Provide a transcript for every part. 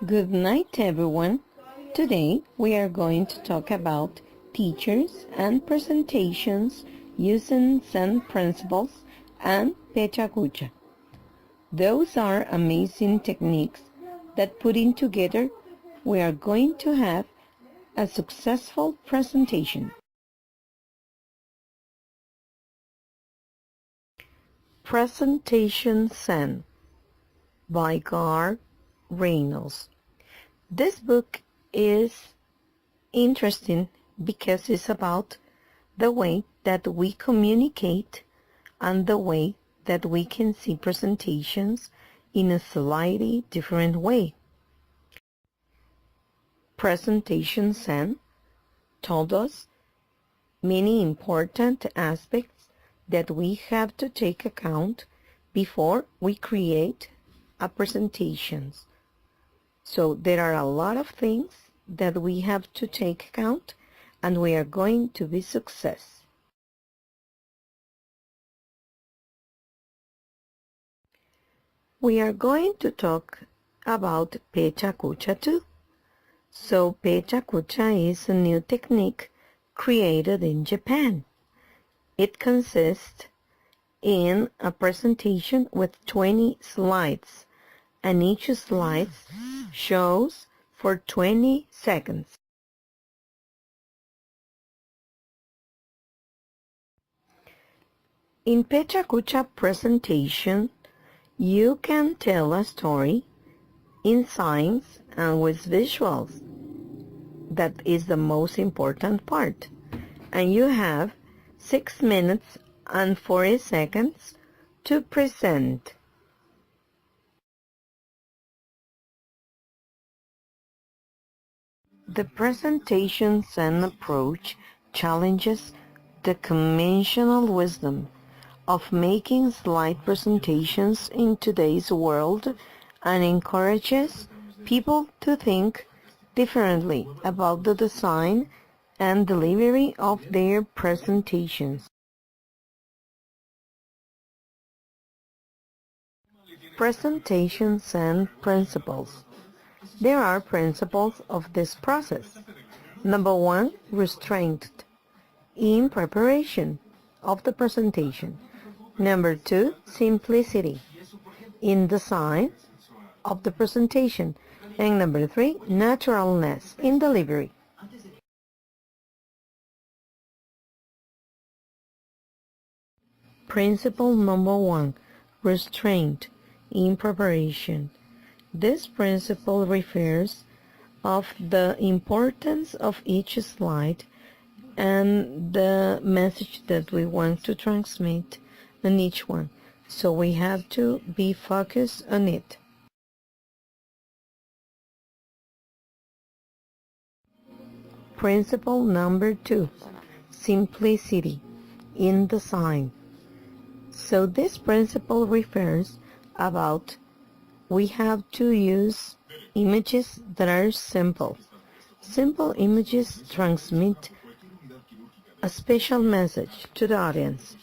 Good night, everyone. Today we are going to talk about teachers and presentations using Zen principles and Pecha Kucha. Those are amazing techniques that putting together we are going to have a successful presentation. Presentation Zen by Gar Reynolds. This book is interesting because it's about the way that we communicate and the way that we can see presentations in a slightly different way. Presentation Zen told us many important aspects that we have to take account before we create a presentation. So there are a lot of things that we have to take account and we are going to be success. We are going to talk about Pecha Kucha too. So Pecha Kucha is a new technique created in Japan. It consists in a presentation with 20 slides, and each slide shows for 20 seconds. In Pecha Kucha presentation, you can tell a story in signs and with visuals. That is the most important part. And you have 6 minutes and 40 seconds to present. The presentation Zen approach challenges the conventional wisdom of making slide presentations in today's world and encourages people to think differently about the design and delivery of their presentations. Presentation Zen principles. There are principles of this process. Number 1, restraint in preparation of the presentation. Number 2, simplicity in design of the presentation. And number 3, naturalness in delivery. Principle number 1, restraint in preparation. This principle refers of the importance of each slide and the message that we want to transmit in each one. So we have to be focused on it. Principle number 2, simplicity in design. So this principle refers about we have to use images that are simple. Simple images transmit a special message to the audience.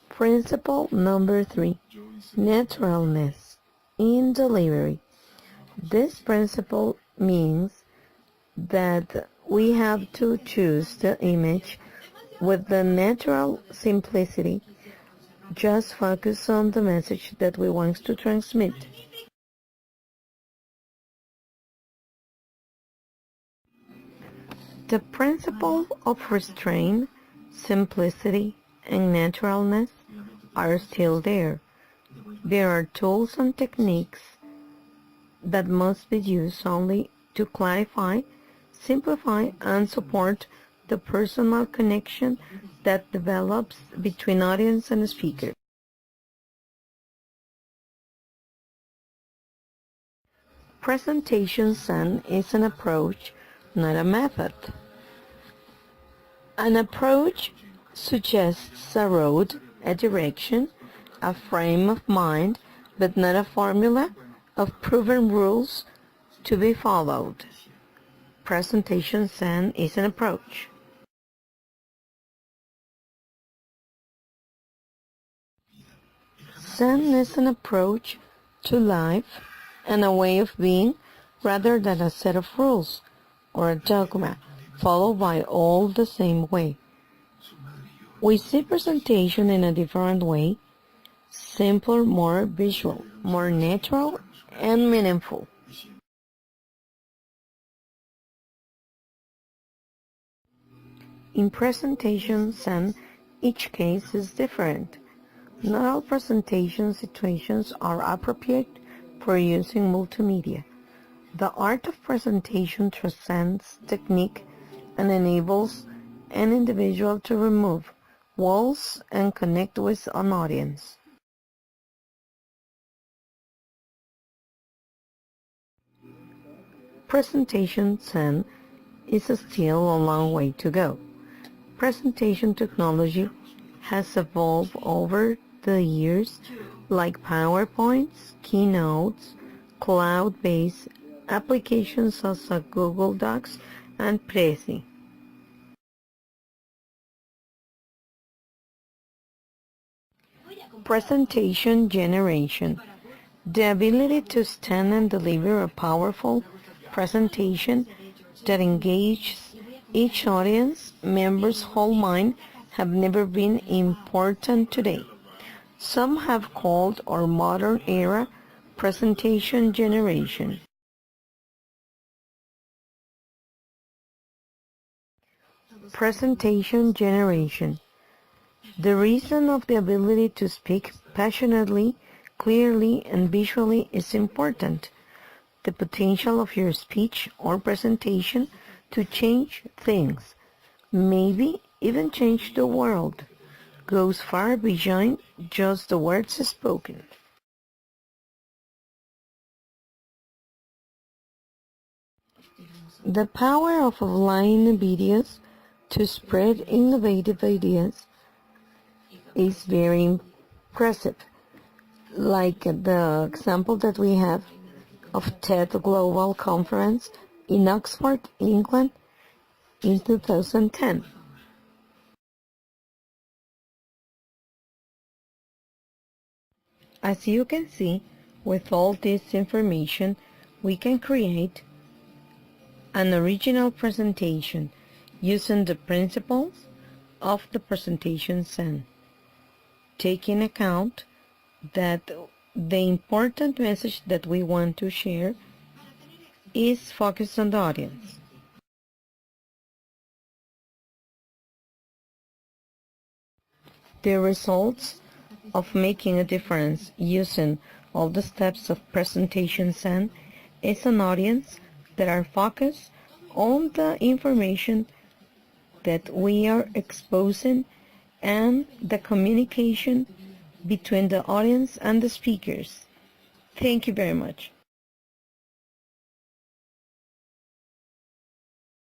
Principle number 3, naturalness in delivery. This principle means that we have to choose the image with the natural simplicity, just focus on the message that we want to transmit. The principle of restraint, simplicity, and naturalness are still there. There are tools and techniques that must be used only to clarify, simplify, and support the personal connection that develops between audience and speaker. Presentation Zen is an approach, not a method. An approach suggests a road, a direction, a frame of mind, but not a formula of proven rules to be followed. Presentation Zen is an approach. Zen is an approach to life and a way of being rather than a set of rules or a dogma followed by all the same way. We see presentation in a different way, simpler, more visual, more natural, and meaningful. In presentation Zen, each case is different. Not all presentation situations are appropriate for using multimedia. The art of presentation transcends technique and enables an individual to remove walls and connect with an audience. Presentation Zen is still a long way to go. Presentation technology has evolved over the years, like PowerPoints, Keynotes, cloud-based applications such as Google Docs and Prezi. Presentation generation. The ability to stand and deliver a powerful presentation that engages each audience member's whole mind have never been important today. Some have called our modern era presentation generation. Presentation generation. The reason of the ability to speak passionately, clearly, and visually is important. The potential of your speech or presentation to change things, maybe even change the world, goes far beyond just the words spoken. The power of online videos to spread innovative ideas is very impressive, like the example that we have of TED Global Conference in Oxford, England in 2010. As you can see, with all this information, we can create an original presentation using the principles of the presentation Zen, taking account that the important message that we want to share is focused on the audience. The results of making a difference using all the steps of presentation Zen is an audience that are focused on the information that we are exposing and the communication between the audience and the speakers. Thank you very much.